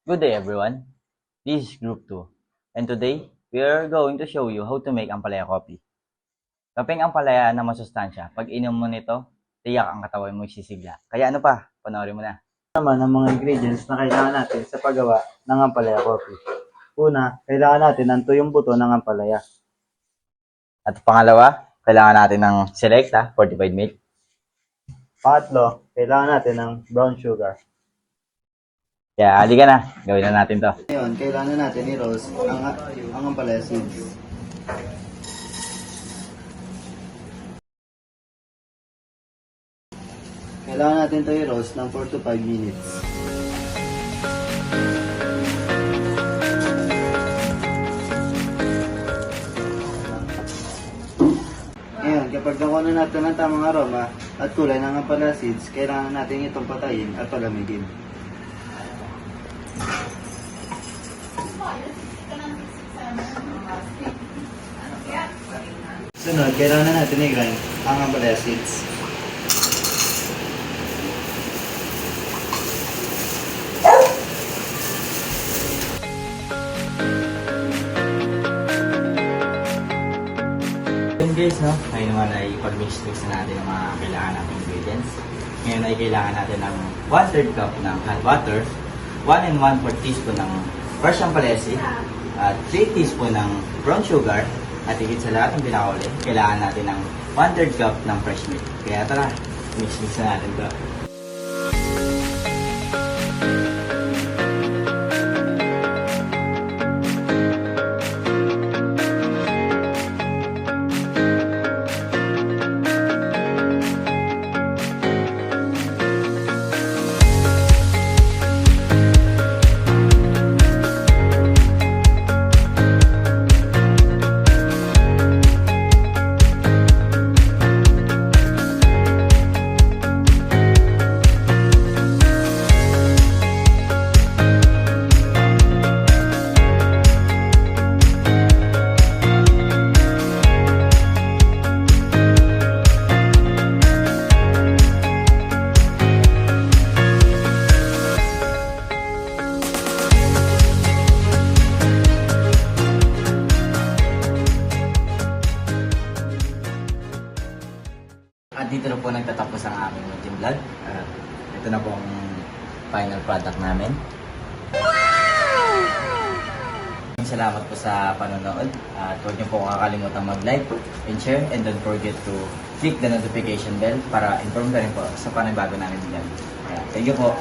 Good day everyone, this is Group 2, and today, we are going to show you how to make ampalaya coffee. Kapeng ampalaya na masustansya, pag inom mo nito, tiyak ang katawan mo sisigla. Kaya ano pa, panoorin mo na. Naman ang mga ingredients na kailangan natin sa paggawa ng ampalaya coffee. Una, kailangan natin ng tuyong buto ng ampalaya. At pangalawa, kailangan natin ng Selecta fortified milk. Pangatlo, kailangan natin ng brown sugar. Kaya halika na, gawin na natin to. Ngayon, kailangan natin i-roast ang ampalaya seeds. Kailangan natin ito i-roast ng 4 to 5 minutes. Ngayon, kapag nakuha na natin ang tamang aroma at kulay ng ampalaya seeds, kailangan natin itong patayin at palamigin. Sunod, kailangan natin i-grind ang ampalaya seeds. Yun guys, no? Ngayon naman ay pag-mix-mix na natin ang mga kailangan natin ingredients. Ngayon ay kailangan natin ng 1/3 cup ng hot water, 1 and 1/4 teaspoon ng fresh ampalaya seed, at 3 teaspoon ng brown sugar, at higit sa lahat ng pinakauli, kailangan natin ng 1/3 cup ng fresh milk. Kaya tara, mix-mix na natin to. At dito na po nagtatapos ang aming munting vlog. At ito na po ang final product namin. Salamat po sa panonood. At huwag niyo po kakalimutan mag-like and share. And don't forget to click the notification bell para inform ka rin po sa panibago namin vlog. Thank you po.